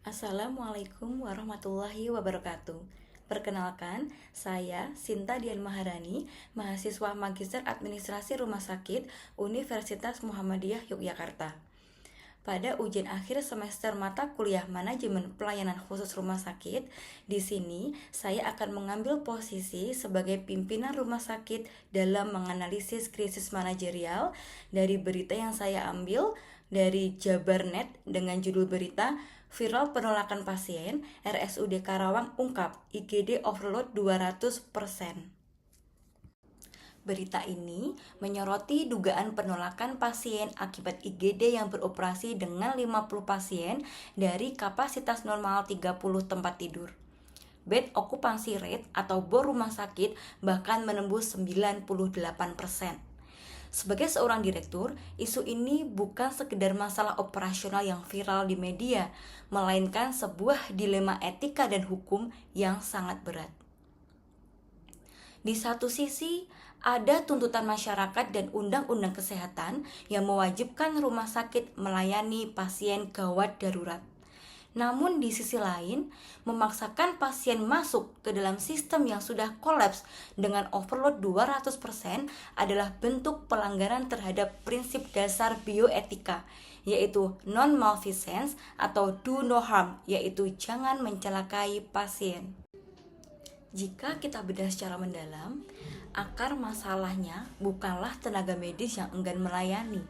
Assalamualaikum warahmatullahi wabarakatuh. Perkenalkan, saya Sinta Dian Maharani, mahasiswa Magister Administrasi Rumah Sakit Universitas Muhammadiyah Yogyakarta. Pada ujian akhir semester mata kuliah Manajemen Pelayanan Khusus Rumah Sakit, di sini saya akan mengambil posisi sebagai pimpinan rumah sakit dalam menganalisis krisis manajerial dari berita yang saya ambil dari Jabarnet dengan judul berita Viral Penolakan Pasien, RSUD Karawang ungkap IGD overload 200%. Berita ini menyoroti dugaan penolakan pasien akibat IGD yang beroperasi dengan 50 pasien dari kapasitas normal 30 tempat tidur. Bed occupancy rate atau bor rumah sakit bahkan menembus 98%. Sebagai seorang direktur, isu ini bukan sekedar masalah operasional yang viral di media, melainkan sebuah dilema etika dan hukum yang sangat berat. Di satu sisi, ada tuntutan masyarakat dan undang-undang kesehatan yang mewajibkan rumah sakit melayani pasien gawat darurat. Namun di sisi lain, memaksakan pasien masuk ke dalam sistem yang sudah kolaps dengan overload 200% adalah bentuk pelanggaran terhadap prinsip dasar bioetika, yaitu non-malfeasance atau do no harm, yaitu jangan mencelakai pasien. Jika kita bedah secara mendalam, akar masalahnya bukanlah tenaga medis yang enggan melayani,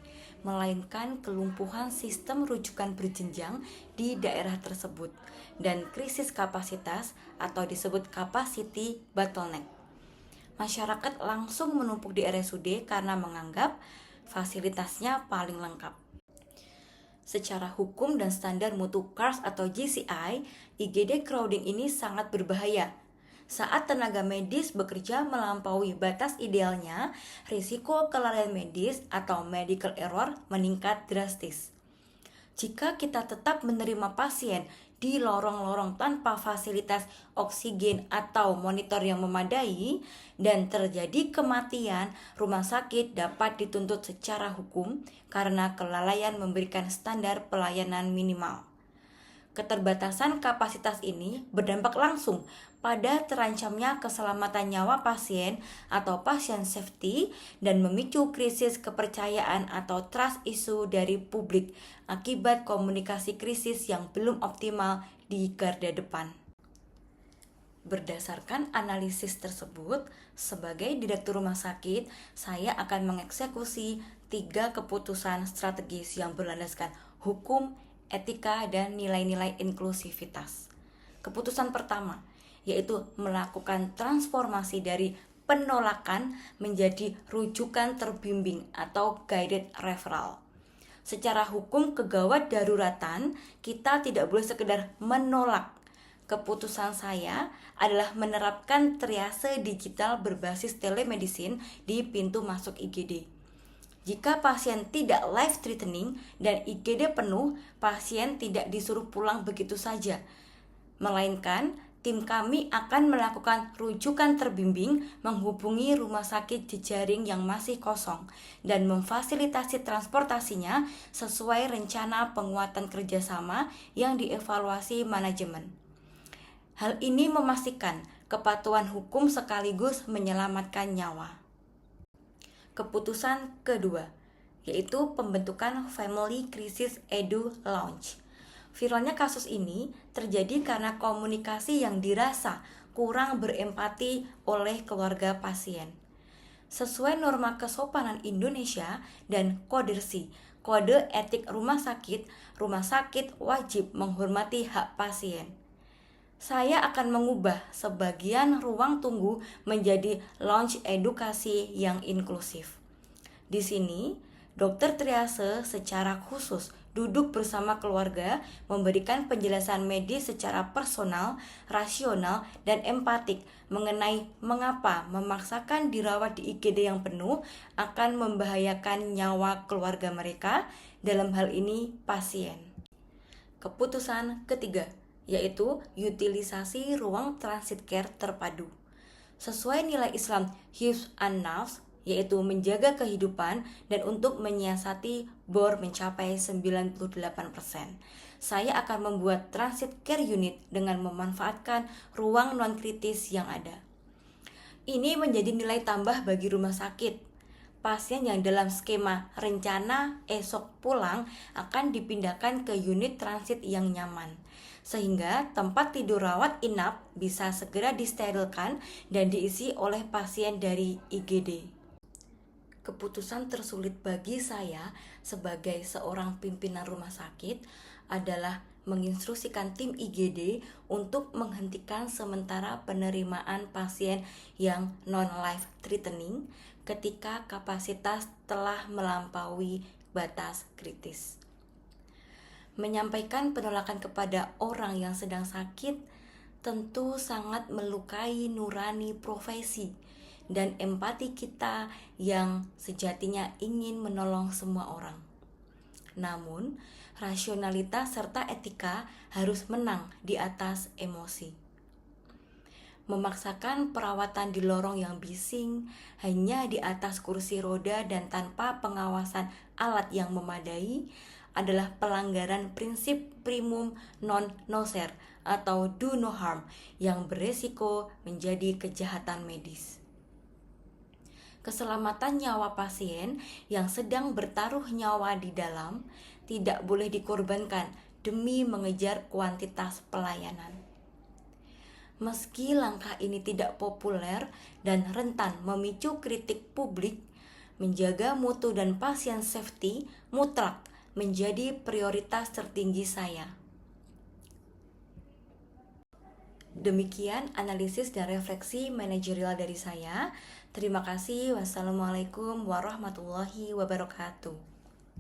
melainkan kelumpuhan sistem rujukan berjenjang di daerah tersebut dan krisis kapasitas atau disebut capacity bottleneck. Masyarakat langsung menumpuk di RSUD karena menganggap fasilitasnya paling lengkap. Secara hukum dan standar mutu CARS atau JCI, IGD crowding ini sangat berbahaya. Saat tenaga medis bekerja melampaui batas idealnya, risiko kelalaian medis atau medical error meningkat drastis. Jika kita tetap menerima pasien di lorong-lorong tanpa fasilitas oksigen atau monitor yang memadai dan terjadi kematian, rumah sakit dapat dituntut secara hukum karena kelalaian memberikan standar pelayanan minimal. Keterbatasan kapasitas ini berdampak langsung pada terancamnya keselamatan nyawa pasien atau patient safety dan memicu krisis kepercayaan atau trust issue dari publik akibat komunikasi krisis yang belum optimal di garda depan. Berdasarkan analisis tersebut, sebagai direktur rumah sakit, saya akan mengeksekusi 3 keputusan strategis yang berlandaskan hukum, etika, dan nilai-nilai inklusivitas. Keputusan pertama, yaitu melakukan transformasi dari penolakan menjadi rujukan terbimbing atau guided referral. Secara hukum kegawat daruratan, kita tidak boleh sekedar menolak. Keputusan saya adalah menerapkan triase digital berbasis telemedicine di pintu masuk IGD. Jika pasien tidak life threatening dan IGD penuh, pasien tidak disuruh pulang begitu saja, melainkan tim kami akan melakukan rujukan terbimbing menghubungi rumah sakit jejaring yang masih kosong dan memfasilitasi transportasinya sesuai rencana penguatan kerjasama yang dievaluasi manajemen. Hal ini memastikan kepatuhan hukum sekaligus menyelamatkan nyawa. Keputusan kedua, yaitu pembentukan Family Crisis Edu Lounge. Viralnya kasus ini terjadi karena komunikasi yang dirasa kurang berempati oleh keluarga pasien. Sesuai norma kesopanan Indonesia dan Kodersi, Kode Etik Rumah Sakit wajib menghormati hak pasien. Saya akan mengubah sebagian ruang tunggu menjadi lounge edukasi yang inklusif. Di sini, dokter triase secara khusus duduk bersama keluarga, memberikan penjelasan medis secara personal, rasional, dan empatik mengenai mengapa memaksakan dirawat di IGD yang penuh akan membahayakan nyawa keluarga mereka, dalam hal ini pasien. Keputusan ketiga, yaitu utilisasi ruang transit care terpadu. Sesuai nilai Islam Hifz an-Nafs, yaitu menjaga kehidupan dan untuk menyiasati bor mencapai 98%. saya akan membuat transit care unit dengan memanfaatkan ruang non-kritis yang ada. Ini menjadi nilai tambah bagi rumah sakit. Pasien yang dalam skema rencana esok pulang akan dipindahkan ke unit transit yang nyaman, sehingga tempat tidur rawat inap bisa segera disterilkan dan diisi oleh pasien dari IGD. Keputusan tersulit bagi saya sebagai seorang pimpinan rumah sakit adalah menginstruksikan tim IGD untuk menghentikan sementara penerimaan pasien yang non-life threatening ketika kapasitas telah melampaui batas kritis. Menyampaikan penolakan kepada orang yang sedang sakit tentu sangat melukai nurani profesi dan empati kita yang sejatinya ingin menolong semua orang. Namun, rasionalitas serta etika harus menang di atas emosi. Memaksakan perawatan di lorong yang bising, hanya di atas kursi roda dan tanpa pengawasan alat yang memadai adalah pelanggaran prinsip primum non nocere atau do no harm yang beresiko menjadi kejahatan medis. Keselamatan nyawa pasien yang sedang bertaruh nyawa di dalam tidak boleh dikorbankan demi mengejar kuantitas pelayanan. Meski langkah ini tidak populer dan rentan memicu kritik publik, menjaga mutu dan pasien safety mutlak menjadi prioritas tertinggi saya. Demikian analisis dan refleksi manajerial dari saya. Terima kasih. Wassalamualaikum warahmatullahi wabarakatuh.